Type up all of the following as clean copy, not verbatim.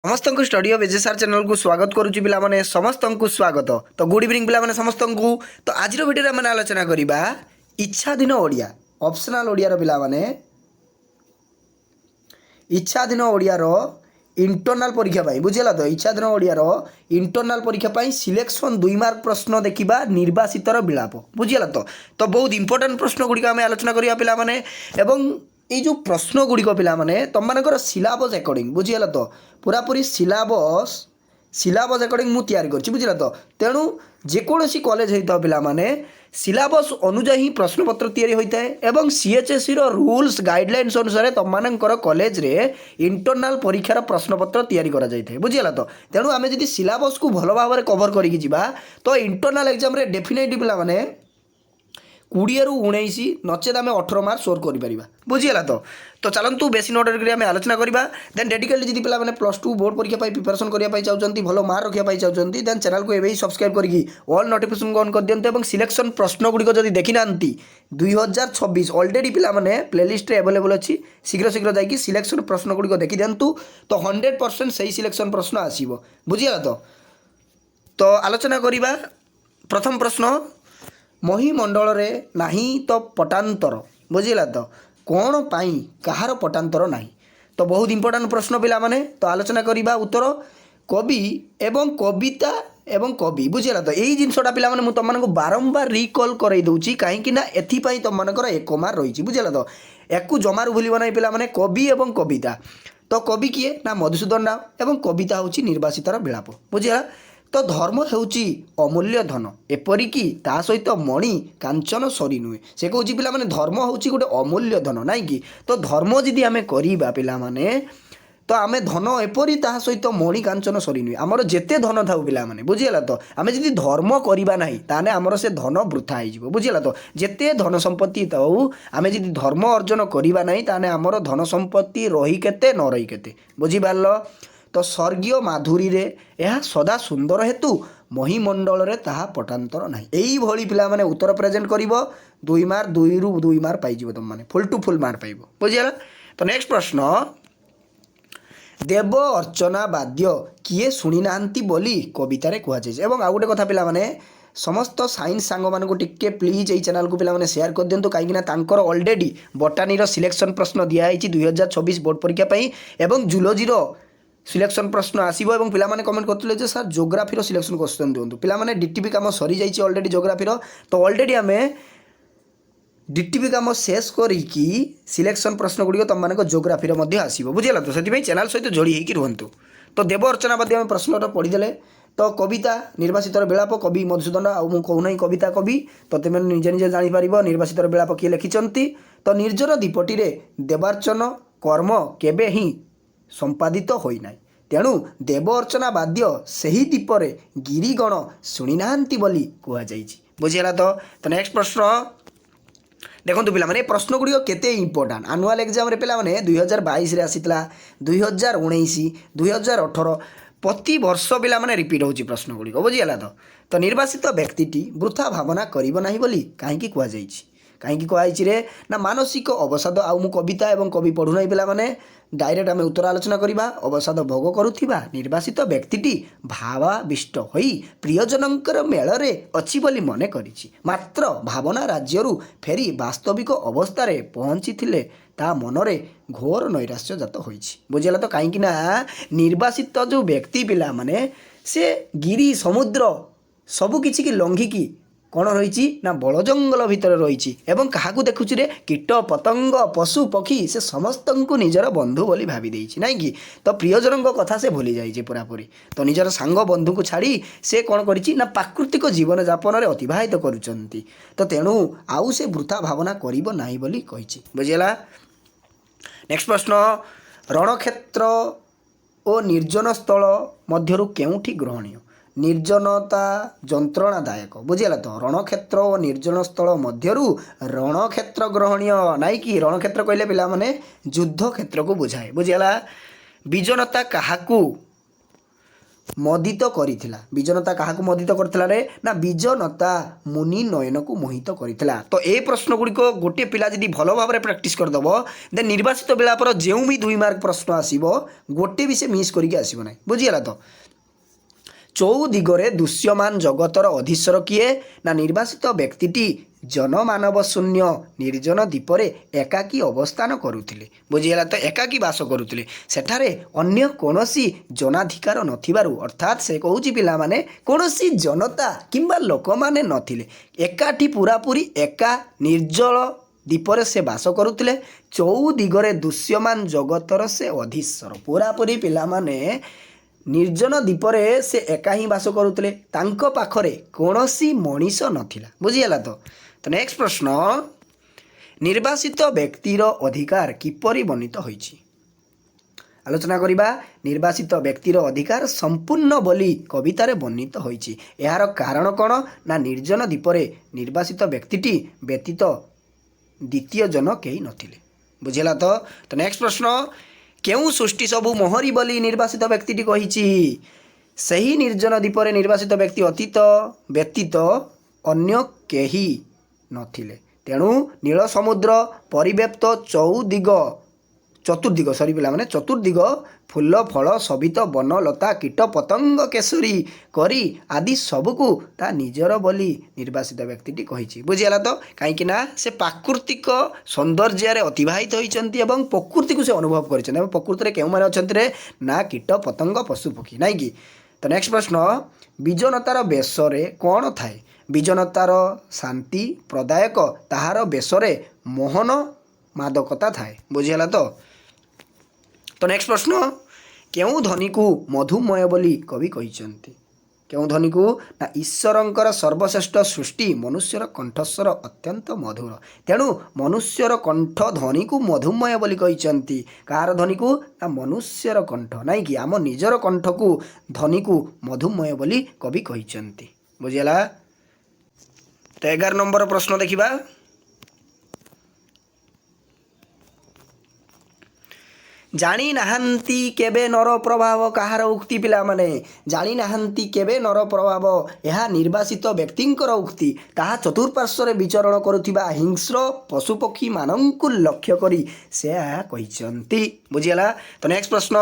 समस्त को study of एजेसार channel को स्वागत करुच्ची पे समस्त को स्वागत। तो गुड इवनिंग पे समस्त को। तो आज भिडियो आम आलोचना करवा इच्छाधीन ओडिया ऑप्शनल ओडिया पे इच्छाधीन ओडियार इंटरनल परीक्षा बुझेगा। तो इच्छाधीन ओडियार इंटरनल परीक्षा सिलेक्शन 2 मार्क प्रश्न देखा निर्वासितर विलाप बुझेगा। तो बहुत इंपोर्टेंट प्रश्न गुड़िक आम आलोचना करवा पे ये जो प्रश्न गुड़िक पे तुम मानकर सिलेबस अकॉर्डिंग बुझीगला। तो पूरापूरी सिलेबस अकॉर्डिंग मुझे तैयारी कर बुझला। तो तेणु जेकोसी कॉलेज होता पे सिलेबस अनुजाई ही प्रश्नपत्र तैयारी होता है एवं सीएचएससी रूल्स गाइडलाइंस अनुसार तुम मानकर कॉलेज रे इंटरनल परीक्षार प्रश्नपत्र तैयारी करा जाए बुझीगला। तो तेणु आम जब सिलेबस को भल भाव कवर करके जावा तो इंटरनल एग्जाम रे डेफिनेटली पे 20 ରୁ 19 नचेत आम 18 मार्क स्कोर कर बुझीगला। तो चलतु बेसी नोट आम आलोचना करवा। देन डेडिकेटली जी पे +2 बोर्ड परीक्षा प्रिपेरेसन करने चाहते भल मार्क रखा चाहते देन चैनल को एवं सब्सक्राइब करके ऑल नोटिफिकेशन ऑन कर दिंतु और सिलेक्शन प्रश्न गुड़िक जब देखी ना 2026 अलरेडी पे प्लेलिस्ट अवेलेबल अच्छी शीघ्र शीघ्र जाकि सिलेक्शन प्रश्न गुड़िक देखी दिंतु। तो 100% सही सिलेक्शन प्रश्न आसो बुझीगला। तो आलोचना करवा प्रथम प्रश्न महीमंडल रे नाही तो पटांतर बुझीगला। तो कौन पाई कहार पटांतर नाही। तो बहुत इंपोर्टेंट प्रश्न पिला माने। तो आलोचना करवा उत्तर कवि एवं कविता एवं कवि बुझीगला। तो यही जिनसटा पिला माने तुम को बारंबार रिकल करई दउची कहीं ना एथिपाई तुम मानकर 1 मार्क रही बुझीगला। तो याकू जमार भूल ना पिला माने कवि एवं कविता। तो कवि किए ना मधुसूदन राव एवं कविता हूँ निर्वासितर विलाप बुझीगला। तो धर्म हेउची अमूल्य धन एपरिकी ता सहित मणि कांचन सरी नुहे से कौन पिला माने धर्म होची गोटे अमूल्य धन नाई कि। तो धर्म जदि आम करवा पिला माने तो आम धन एपरी ता सहित मणि कांचन सरी नुहे आमर जेते धन थाऊ पिला माने बुझीगला। तो आम जदि धर्म करवा ना ताने आमर से धन वृथा हो बुझीगला। तो जेते धन संपत्ति थाऊ आम जदि धर्म अर्जन करवा ना ताने आमर धन संपत्ति रही केते न रही केते बुझीपार। तो स्वर्गीय माधुरी रे यह सदा सुंदर हेतु महीमंडल रे ताहा पटांतर ना यही भली पिला माने उत्तर प्रेजेंट करिवो 2 मार्क 2 रु 2 मार्क पाइजिवो तुम माने फुल टू फुल मार्क पाइबो बुझीगला। तो नेक्स्ट प्रश्न देव अर्चना वाद्य किए शुणी नांती बोली कवितारे कह जाए। एवं आउ गोटे कथा पिला माने समस्त साइंस सांग मानक टिके प्लीज यही चैनल को पिला माने शेयर कर दिंतु कहीं तांकर ऑलरेडी बटानी सिलेक्शन प्रश्न दिखाई 2026 बोर्ड परीक्षा पाई एवं जूलोजी सिलेक्शन प्रश्न आसो और पिलाने कमेंट करते सर जोग्राफी सिलेक्शन क्वेश्चन दिंतु पिलाने डीटीपी काम सरी जाइए ऑलरेडी जोग्राफी। तो ऑलरेडी आम डीटीपी काम शेष करी सिलेक्शन प्रश्न गुड़िक तुम मान जोग्राफी आसो बुझीगला। तो से चैनल सहित जोड़ी होकर रुहतु। तो देव अर्चना बाद आम प्रश्न पढ़ीदे। तो कविता निर्वासित विलाप कवि मधुसूदन आउ कहूना कविता कवि तो तुम निजे निजे जापर निर्वासित विलाप किए लिखिं। तो निर्जन दीपटी देवार्चन कर्म केबे ही संपादित होइनाई तेणु देव अर्चना वाद्य सही दीपरे गिरिगण शुणी नांती बोली कह बुझीगला। तो नेक्स्ट प्रश्न देखो पे प्रश्न गुड़िक केते इंपोर्टाट आनुआल एग्जाम पे 2022 आसीला 2019 2018 प्रति वर्ष पे रिपीट होची प्रश्न गुड़िक बुझीगला। तो निर्वासित व्यक्ति वृथा भावना करिबो नाही बोली कहीं कहुई कहीं कहुई रे ना मानसिक अवसाद आउ कविता एवं कवि पढ़ुना पे डायरेक्ट आम उत्तर आलोचना करवा अवसाद भोग करुवा निर्वासित व्यक्ति भावाविष्ट होई प्रियजनकर मेलरे अच्छी बोली मन करिछि मात्र भावना राज्यरू फेरी वास्तविक अवस्था पहुँची थिले ता मनरे घोर नैराश्य जात होइछि बुझीगला। तो कहीं निर्वासित जो व्यक्ति पिला माने से गिरी समुद्र सबुकिछि की लंघिकी कौन रही ना बड़ जंगल भितर रही एवं क्या देखुची रे कीट पतंग पशु पक्षी से समस्त को निजर बंधु बोली भावी देछि नाई कि। तो प्रियजन कथा से भूली जाइए पूरापूरी। तो निजर सांग बंधु को छाड़ी से कौन करिछि ना प्राकृतिक जीवन यापन रे अतिबाहित करुचंती। तो तेणु आउ से वृथा भावना करिबो नाही बोली कहिछि बुझीगला। नेक्स्ट प्रश्न रणक्षेत्र और निर्जन स्थल मध्यरु केउठी ग्रहणीय निर्जनता जंत्रणादायक बुझीगला। तो रणक्षेत्र और निर्जन स्थल मध्यरु रणक्षेत्र ग्रहणीय नाई कि रणक्षेत्र कहले पिला माने युद्ध क्षेत्र को बुझाए बुझीगला। विजनता काहाकू ମଦିତ କରିଥିଲା। ବିଜନତା କାହାକୁ ମଦିତ କରିଥିଲା ରେ? ନା ବିଜନତା ମୁନି ନୟନକୁ ମୋହିତ କରିଥିଲା। ତ ଏ ପ୍ରଶ୍ନ ଗୁଡ଼ିକ ଗୋଟିଏ ପିଲା ଯଦି ଭଲ ଭାବରେ ପ୍ରାକ୍ଟିସ୍ କରିଦେବ ଦେନ୍ ନିର୍ବାସିତ ବିଳାପର ଯେଉଁ ବି 2 ମାର୍କ ପ୍ରଶ୍ନ ଆସିବ ଗୋଟେ ବି ସେ ମିସ୍ କରିକି ଆସିବ ନାହିଁ। ବୁଝିଗଲା ତ? ଚଉଦିଗରେ ଦୃଶ୍ୟମାନ ଜଗତର ଅଧୀଶ୍ୱର କିଏ? ନା ନିର୍ବାସିତ ବ୍ୟକ୍ତିଟି ଜନମାନବ ଶୂନ୍ୟ ନିର୍ଜନ ଦ୍ୱୀପରେ ଏକାକୀ ଅବସ୍ଥାନ କରୁଥିଲେ। ବୁଝିଗଲା ତ? ଏକାକୀ ବାସ କରୁଥିଲେ। ସେଠାରେ ଅନ୍ୟ କୌଣସି ଜନାଧିକାର ନଥିବାରୁ, ଅର୍ଥାତ୍ ସେ କହୁଛି ପିଲାମାନେ କୌଣସି ଜନତା କିମ୍ବା ଲୋକମାନେ ନଥିଲେ, ଏକାଠି ପୁରାପୁରି ଏକା ନିର୍ଜଳ ଦ୍ୱୀପରେ ସେ ବାସ କରୁଥିଲେ। ଚଉଦିଗରେ ଦୃଶ୍ୟମାନ ଜଗତର ସେ ଅଧୀଶ୍ୱର। ପୁରାପୁରି ପିଲାମାନେ ନିର୍ଜନ ଦ୍ୱୀପରେ ସେ ଏକା ହିଁ ବାସ କରୁଥିଲେ। ତାଙ୍କ ପାଖରେ କୌଣସି ମଣିଷ ନଥିଲା। ବୁଝିଗଲା ତ? ତ ନେକ୍ସଟ ପ୍ରଶ୍ନ, ନିର୍ବାସିତ ବ୍ୟକ୍ତିର ଅଧିକାର କିପରି ବର୍ଣ୍ଣିତ ହୋଇଛି? ଆଲୋଚନା କରିବା। ନିର୍ବାସିତ ବ୍ୟକ୍ତିର ଅଧିକାର ସମ୍ପୂର୍ଣ୍ଣ ବୋଲି କବିତାରେ ବର୍ଣ୍ଣିତ ହୋଇଛି। ଏହାର କାରଣ କ'ଣ? ନା ନିର୍ଜନ ଦ୍ୱୀପରେ ନିର୍ବାସିତ ବ୍ୟକ୍ତିଟି ବ୍ୟତୀତ ଦ୍ୱିତୀୟ ଜନ କେହି ନଥିଲେ। ବୁଝିଲା ତ? ତ ନେକ୍ସଟ ପ୍ରଶ୍ନ, କେଉଁ ସୃଷ୍ଟି ସବୁ ମୋହରି ବୋଲି ନିର୍ବାସିତ ବ୍ୟକ୍ତିଟି କହିଛି? ସେହି ନିର୍ଜନ ଦ୍ୱୀପରେ ନିର୍ବାସିତ ବ୍ୟକ୍ତି ବ୍ୟତୀତ ଅନ୍ୟ କେହି ନଥିଲେ। ତେଣୁ ନୀଳ ସମୁଦ୍ର ପରିବ୍ୟାପ୍ତ ଚତୁର୍ଦିଗ ଫୁଲ ଫଳ ଶୋଭିତ ବନ ଲତା କୀଟ ପତଙ୍ଗ କେଶରୀ କରି ଆଦି ସବୁକୁ ତା ନିଜର ବୋଲି ନିର୍ବାସିତ ବ୍ୟକ୍ତିଟି କହିଛି। ବୁଝିଗଲା ତ? କାହିଁକି ନା ସେ ପ୍ରାକୃତିକ ସୌନ୍ଦର୍ଯ୍ୟରେ ଅତିବାହିତ ହୋଇଛନ୍ତି ଏବଂ ପ୍ରକୃତିକୁ ସେ ଅନୁଭବ କରିଛନ୍ତି। ଏବଂ ପ୍ରକୃତିରେ କେଉଁମାନେ ଅଛନ୍ତି ରେ? ନା କୀଟ ପତଙ୍ଗ ପଶୁପକ୍ଷୀ, ନାଇଁ କି? ତ ନେକ୍ସଟ ପ୍ରଶ୍ନ, ବିଜନତାର ବେଶରେ କ'ଣ ଥାଏ? ବିଜନତାର ଶାନ୍ତି ପ୍ରଦାୟକ, ତାହାର ବେଶରେ ମୋହନ ମାଦକତା ଥାଏ। ବୁଝିଗଲା ତ? ତ ନେକ୍ସଟ ପ୍ରଶ୍ନ, କେଉଁ ଧ୍ୱନିକୁ ମଧୁମୟ ବୋଲି କବି କହିଛନ୍ତି? କେଉଁ ଧ୍ୱନିକୁ? ନା ଈଶ୍ୱରଙ୍କର ସର୍ବଶ୍ରେଷ୍ଠ ସୃଷ୍ଟି ମନୁଷ୍ୟର କଣ୍ଠସ୍ୱର ଅତ୍ୟନ୍ତ ମଧୁର। ତେଣୁ ମନୁଷ୍ୟର କଣ୍ଠ ଧ୍ୱନିକୁ ମଧୁମୟ ବୋଲି କହିଛନ୍ତି। କାହାର ଧ୍ୱନିକୁ? ନା ମନୁଷ୍ୟର କଣ୍ଠ, ନାଇଁ କି? ଆମ ନିଜର କଣ୍ଠକୁ ଧ୍ୱନିକୁ ମଧୁମୟ ବୋଲି କବି କହିଛନ୍ତି। ବୁଝିଗଲା? ତ 11 ନମ୍ବର ପ୍ରଶ୍ନ ଦେଖିବା। ଜାଣିନାହାନ୍ତି କେବେ ନର ପ୍ରଭାବ, କାହାର ଉକ୍ତି ପିଲାମାନେ? ଜାଣିନାହାନ୍ତି କେବେ ନର ପ୍ରଭାବ, ଏହା ନିର୍ବାସିତ ବ୍ୟକ୍ତିଙ୍କର ଉକ୍ତି। ତାହା ଚତୁଃପାର୍ଶ୍ୱରେ ବିଚରଣ କରୁଥିବା ହିଂସ୍ର ପଶୁପକ୍ଷୀମାନଙ୍କୁ ଲକ୍ଷ୍ୟ କରି ସେ ଏହା କହିଛନ୍ତି। ବୁଝିଗଲା? ତ ନେକ୍ସଟ ପ୍ରଶ୍ନ,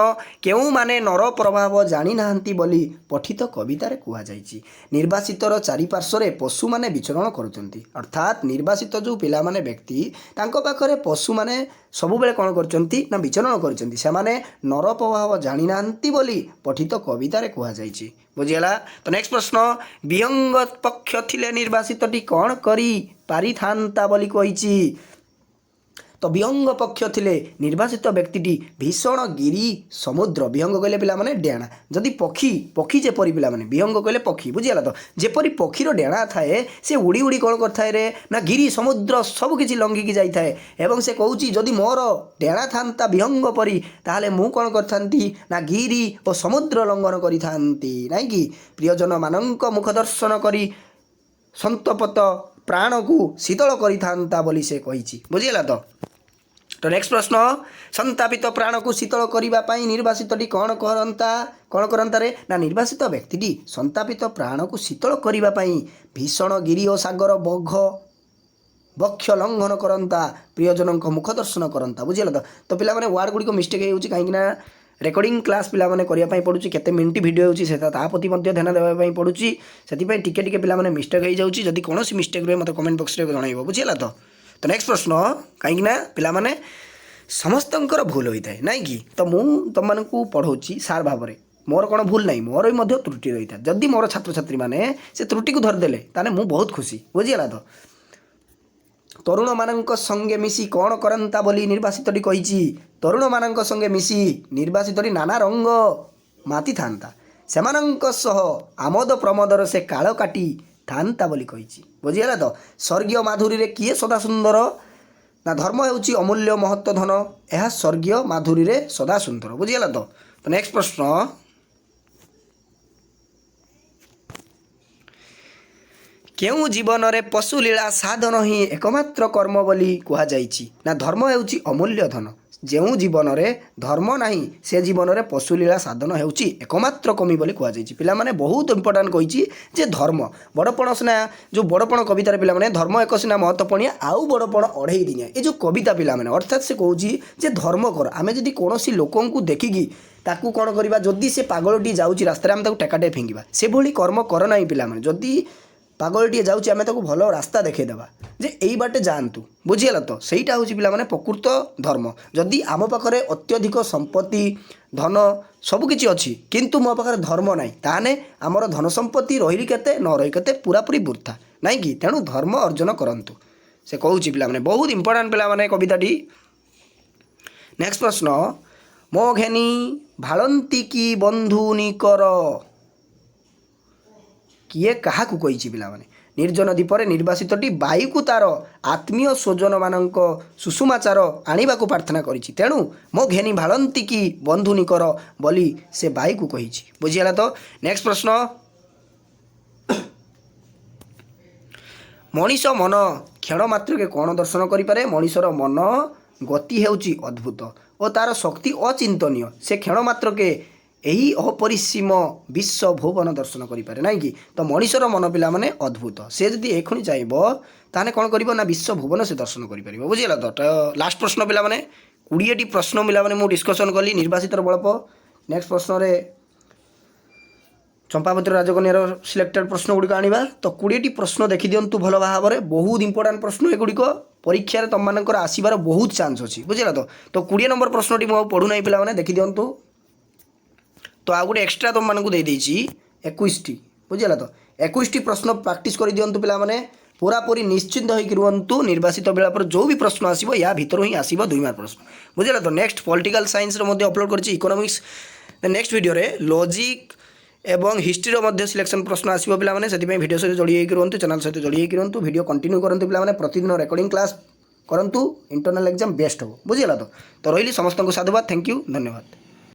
କେଉଁମାନେ ନର ପ୍ରଭାବ ଜାଣିନାହାନ୍ତି ବୋଲି ପଠିତ କବିତାରେ କୁହାଯାଇଛି? ନିର୍ବାସିତର ଚାରିପାର୍ଶ୍ୱରେ ପଶୁମାନେ ବିଚରଣ କରୁଛନ୍ତି। ଅର୍ଥାତ୍ ନିର୍ବାସିତ ଯେଉଁ ପିଲାମାନେ ବ୍ୟକ୍ତି, ତାଙ୍କ ପାଖରେ ପଶୁମାନେ ସବୁବେଳେ କ'ଣ କରୁଛନ୍ତି? ନା ବିଚରଣ କରୁଛନ୍ତି। ସେମାନେ ନର ପ୍ରଭାବ ଜାଣିନାହାନ୍ତି ବୋଲି ପଠିତ କବିତାରେ କୁହାଯାଇଛି। ବୁଝିଗଲା? ତ ନେକ୍ସଟ ପ୍ରଶ୍ନ, ବିହଙ୍ଗ ପକ୍ଷ ଥିଲେ ନିର୍ବାସିତଟି କ'ଣ କରି ପାରିଥାନ୍ତା ବୋଲି କହିଛି? ତ ବିହଙ୍ଗ ପକ୍ଷ ଥିଲେ ନିର୍ବାସିତ ବ୍ୟକ୍ତିଟି ଭୀଷଣ ଗିରି ସମୁଦ୍ର, ବିହଙ୍ଗ କହିଲେ ପିଲାମାନେ ଡେଣା, ଯଦି ପକ୍ଷୀ ଯେପରି ପିଲାମାନେ, ବିହଙ୍ଗ କହିଲେ ପକ୍ଷୀ। ବୁଝିଗଲା ତ? ଯେପରି ପକ୍ଷୀର ଡେଣା ଥାଏ, ସେ ଉଡ଼ି ଉଡ଼ି କ'ଣ କରିଥାଏ ରେ? ନା ଗିରି ସମୁଦ୍ର ସବୁକିଛି ଲଙ୍ଘିକି ଯାଇଥାଏ। ଏବଂ ସେ କହୁଛି ଯଦି ମୋର ଡେଣା ଥାନ୍ତା ବିହଙ୍ଗ ପରି, ତାହେଲେ ମୁଁ କ'ଣ କରିଥାନ୍ତି? ନା ଗିରି ଓ ସମୁଦ୍ର ଲଙ୍ଘନ କରିଥାନ୍ତି, ନାଇଁକି? ପ୍ରିୟଜନମାନଙ୍କ ମୁଖ ଦର୍ଶନ କରି ସନ୍ତପତ ପ୍ରାଣକୁ ଶୀତଳ କରିଥାନ୍ତା ବୋଲି ସେ କହିଛି। ବୁଝିଗଲା ତ? ତ ନେକ୍ସଟ ପ୍ରଶ୍ନ, ସନ୍ତାପିତ ପ୍ରାଣକୁ ଶୀତଳ କରିବା ପାଇଁ ନିର୍ବାସିତଟି କ'ଣ କରନ୍ତା ରେ? ନା ନିର୍ବାସିତ ବ୍ୟକ୍ତିଟି ସନ୍ତାପିତ ପ୍ରାଣକୁ ଶୀତଳ କରିବା ପାଇଁ ଭୀଷଣ ଗିରି ଓ ସାଗର ବକ୍ଷ ଲଙ୍ଘନ କରନ୍ତା, ପ୍ରିୟଜନଙ୍କ ମୁଖ ଦର୍ଶନ କରନ୍ତା। ବୁଝିଗଲା ତ? ତ ପିଲାମାନେ ୱାର୍ଡ଼ ଗୁଡ଼ିକ ମିଷ୍ଟେକ୍ ହେଇଯାଉଛି, କାହିଁକିନା ରେକର୍ଡ଼ିଂ କ୍ଲାସ୍ ପିଲାମାନେ କରିବା ପାଇଁ ପଡ଼ୁଛି, କେତେ ମିନିଟ୍ ଭିଡ଼ିଓ ହେଉଛି ସେଟା ତା ପ୍ରତି ମଧ୍ୟ ଧ୍ୟାନ ଦେବା ପାଇଁ ପଡ଼ୁଛି। ସେଥିପାଇଁ ଟିକେ ଟିକେ ପିଲାମାନେ ମିଷ୍ଟେକ୍ ହେଇଯାଉଛି। ଯଦି କୌଣସି ମିଷ୍ଟେକ୍ ରୁହେ ମୋତେ କମେଣ୍ଟ ବକ୍ସରେ ଜଣାଇବ। ବୁଝିଗଲା ତ? ତ ନେକ୍ସଟ ପ୍ରଶ୍ନ, କାହିଁକିନା ପିଲାମାନେ ସମସ୍ତଙ୍କର ଭୁଲ ହୋଇଥାଏ, ନାଇଁ କି? ତ ମୁଁ ତୁମମାନଙ୍କୁ ପଢ଼ଉଛି ସାର୍ ଭାବରେ, ମୋର କ'ଣ ଭୁଲ ନାହିଁ, ମୋର ବି ମଧ୍ୟ ତ୍ରୁଟି ରହିଥାଏ। ଯଦି ମୋର ଛାତ୍ରଛାତ୍ରୀମାନେ ସେ ତ୍ରୁଟିକୁ ଧରିଦେଲେ ତାହେଲେ ମୁଁ ବହୁତ ଖୁସି। ବୁଝିଗଲା ତ? ତରୁଣମାନଙ୍କ ସଙ୍ଗେ ମିଶି କ'ଣ କରନ୍ତା ବୋଲି ନିର୍ବାସିତଟି କହିଛି? ତରୁଣମାନଙ୍କ ସଙ୍ଗେ ମିଶି ନିର୍ବାସିତଟି ନାନା ରଙ୍ଗ ମାତିଥାନ୍ତା, ସେମାନଙ୍କ ସହ ଆମୋଦ ପ୍ରମୋଦର ସେ କାଳ କାଟି ଥାନ୍ତା ବୋଲି କହିଛି। ବୁଝିଗଲା ତ? ସ୍ୱର୍ଗୀୟ ମାଧୁରୀରେ କିଏ ସଦା ସୁନ୍ଦର? ନା ଧର୍ମ ହେଉଛି ଅମୂଲ୍ୟ ମହତ୍ତ୍ୱ ଧନ, ଏହା ସ୍ୱର୍ଗୀୟ ମାଧୁରୀରେ ସଦା ସୁନ୍ଦର। ବୁଝିଗଲା ତ? ତ ନେକ୍ସଟ ପ୍ରଶ୍ନ, କେଉଁ ଜୀବନରେ ପଶୁଲୀଳା ସାଧନ ହିଁ ଏକମାତ୍ର କର୍ମ ବୋଲି କୁହାଯାଇଛି? ନା ଧର୍ମ ହେଉଛି ଅମୂଲ୍ୟ ଧନ, ଯେଉଁ ଜୀବନରେ ଧର୍ମ ନାହିଁ ସେ ଜୀବନରେ ପଶୁଲୀଳା ସାଧନ ହେଉଛି ଏକମାତ୍ର କମି ବୋଲି କୁହାଯାଇଛି। ପିଲାମାନେ ବହୁତ ଇମ୍ପୋର୍ଟାଣ୍ଟ କହିଛି ଯେ ଧର୍ମ ବଡ଼ପଣ ସିନା ଯେଉଁ ବଡ଼ପଣ କବିତାରେ ପିଲାମାନେ ଧର୍ମ ଏକ ସିନା ମହତ୍ତ୍ୱପଣିଆ ଆଉ ବଡ଼ପଣ ଅଢ଼େଇ ଦିନିଆ ଏ ଯେଉଁ କବିତା ପିଲାମାନେ ଅର୍ଥାତ୍ ସେ କହୁଛି ଯେ ଧର୍ମ କର। ଆମେ ଯଦି କୌଣସି ଲୋକଙ୍କୁ ଦେଖିକି ତାକୁ କ'ଣ କରିବା, ଯଦି ସେ ପାଗଳଟି ଯାଉଛି ରାସ୍ତାରେ ଆମେ ତାକୁ ଟେକାଟେ ଫିଙ୍ଗିବା, ସେଭଳି କର୍ମ କର ନାହିଁ ପିଲାମାନେ। ଯଦି ପାଗଳଟିଏ ଯାଉଛି ଆମେ ତାକୁ ଭଲ ରାସ୍ତା ଦେଖାଇଦେବା ଯେ ଏଇ ବାଟେ ଯାଆନ୍ତୁ, ବୁଝିଗଲା ତ। ସେଇଟା ହେଉଛି ପିଲାମାନେ ପ୍ରକୃତ ଧର୍ମ। ଯଦି ଆମ ପାଖରେ ଅତ୍ୟଧିକ ସମ୍ପତ୍ତି ଧନ ସବୁକିଛି ଅଛି କିନ୍ତୁ ମୋ ପାଖରେ ଧର୍ମ ନାହିଁ, ତାହେଲେ ଆମର ଧନ ସମ୍ପତ୍ତି ରହିଲି କେତେ ନ ରହି କେତେ ପୁରାପୁରି ବୃଥା ନାଇଁ କି। ତେଣୁ ଧର୍ମ ଅର୍ଜନ କରନ୍ତୁ ସେ କହୁଛି ପିଲାମାନେ। ବହୁତ ଇମ୍ପୋର୍ଟାଣ୍ଟ ପିଲାମାନେ କବିତାଟି। ନେକ୍ସଟ ପ୍ରଶ୍ନ, ମୋ ଘେନି ଭାଳନ୍ତି କି ବନ୍ଧୁନି କର, କିଏ କାହାକୁ କହିଛି ପିଲାମାନେ? ନିର୍ଜନ ଦ୍ୱୀପରେ ନିର୍ବାସିତଟି ବାୟୁକୁ ତାର ଆତ୍ମୀୟ ସ୍ୱଜନମାନଙ୍କ ସୁଷମାଚାର ଆଣିବାକୁ ପ୍ରାର୍ଥନା କରିଛି। ତେଣୁ ମୋ ଘେନି ଭାଳନ୍ତି କି ବନ୍ଧୁନି କର ବୋଲି ସେ ବାୟୁକୁ କହିଛି। ବୁଝିଗଲା ତ। ନେକ୍ସଟ ପ୍ରଶ୍ନ, ମଣିଷ ମନ କ୍ଷଣ ମାତ୍ରକେ କ'ଣ ଦର୍ଶନ କରିପାରେ? ମଣିଷର ମନ ଗତି ହେଉଛି ଅଦ୍ଭୁତ ଓ ତାର ଶକ୍ତି ଅଚିନ୍ତନୀୟ। ସେ କ୍ଷଣ ମାତ୍ରକେ ଏହି ଅପରିସୀମ ବିଶ୍ୱ ଭୁବନ ଦର୍ଶନ କରିପାରେ ନାଇଁ କି। ତ ମଣିଷର ମନ ପିଲାମାନେ ଅଦ୍ଭୁତ, ସେ ଯଦି ଏଖୁଣି ଚାହିଁବ ତାହେଲେ କ'ଣ କରିବ ନା ବିଶ୍ୱ ଭୁବନ ସେ ଦର୍ଶନ କରିପାରିବ। ବୁଝିଗଲା ତ। ଲାଷ୍ଟ ପ୍ରଶ୍ନ ପିଲାମାନେ, 20ଟି ପ୍ରଶ୍ନ ପିଲାମାନେ ମୁଁ ଡିସ୍କସନ୍ କଲି ନିର୍ବାସିତର ବଳପ। ନେକ୍ସଟ ପ୍ରଶ୍ନରେ ଚମ୍ପାବତୀ ରାଜକନ୍ୟାର ସିଲେକ୍ଟେଡ୍ ପ୍ରଶ୍ନ ଗୁଡ଼ିକ ଆଣିବା। ତ 20ଟି ପ୍ରଶ୍ନ ଦେଖିଦିଅନ୍ତୁ ଭଲ ଭାବରେ, ବହୁତ ଇମ୍ପୋର୍ଟାଣ୍ଟ ପ୍ରଶ୍ନ ଏଗୁଡ଼ିକ। ପରୀକ୍ଷାରେ ତୁମମାନଙ୍କର ଆସିବାର ବହୁତ ଚାନ୍ସ ଅଛି। ବୁଝିଲା ତ। 20 ନମ୍ବର ପ୍ରଶ୍ନଟି ମୁଁ ଆଉ ପଢ଼ୁନାହିଁ ପିଲାମାନେ, ଦେଖିଦିଅନ୍ତୁ। ତ ଆଉ ଗୋଟେ ଏକ୍ସଟ୍ରା ତୁମମାନଙ୍କୁ ଦେଇଦେଇଛି 21ଟି। ବୁଝିଲା ତ। 21ଟି ପ୍ରଶ୍ନ ପ୍ରାକ୍ଟିସ୍ କରିଦିଅନ୍ତୁ ପିଲାମାନେ। ପୁରାପୁରି ନିଶ୍ଚିନ୍ତ ହୋଇକି ରୁହନ୍ତୁ। ନିର୍ବାସିତ ବେଳା ପରେ ଯେଉଁ ବି ପ୍ରଶ୍ନ ଆସିବ ୟା ଭିତରୁ ହିଁ ଆସିବ 2 ମାର୍କ ପ୍ରଶ୍ନ। ବୁଝିଲା ତ। ନେକ୍ସଟ ପଲିଟିକାଲ ସାଇନ୍ସର ମଧ୍ୟ ଅପଲୋଡ଼ କରିଛି, ଇକୋନୋମିକ୍ସ। ନେକ୍ସଟ ଭିଡ଼ିଓରେ ଲଜିକ୍ এবং ହିଷ୍ଟ୍ରିର ମଧ୍ୟ ସିଲେକ୍ସନ୍ ପ୍ରଶ୍ନ ଆସିବ ପିଲାମାନେ। ସେଥିପାଇଁ ଭିଡ଼ିଓ ସହିତ ଯୋଡ଼ି ହୋଇକି ରୁହନ୍ତୁ, ଚ୍ୟାନେଲ୍ ସହିତ ଯୋଡ଼ି ହୋଇକି ରୁହନ୍ତୁ। ଭିଡ଼ିଓ କଣ୍ଟିନ୍ୟୁ କରନ୍ତୁ ପିଲାମାନେ, ପ୍ରତିଦିନ ରେକର୍ଡ଼ିଂ କ୍ଲାସ୍ କରନ୍ତୁ। ଇଣ୍ଟରନାଲ୍ ଏକ୍ଜାମ୍ ବେଷ୍ଟ ହେବ। ବୁଝିଗଲା ତ। ରହିଲି, ସମସ୍ତଙ୍କୁ ସାଧୁବାଦ। ଥ୍ୟାଙ୍କ ୟୁ, ଧନ୍ୟବାଦ।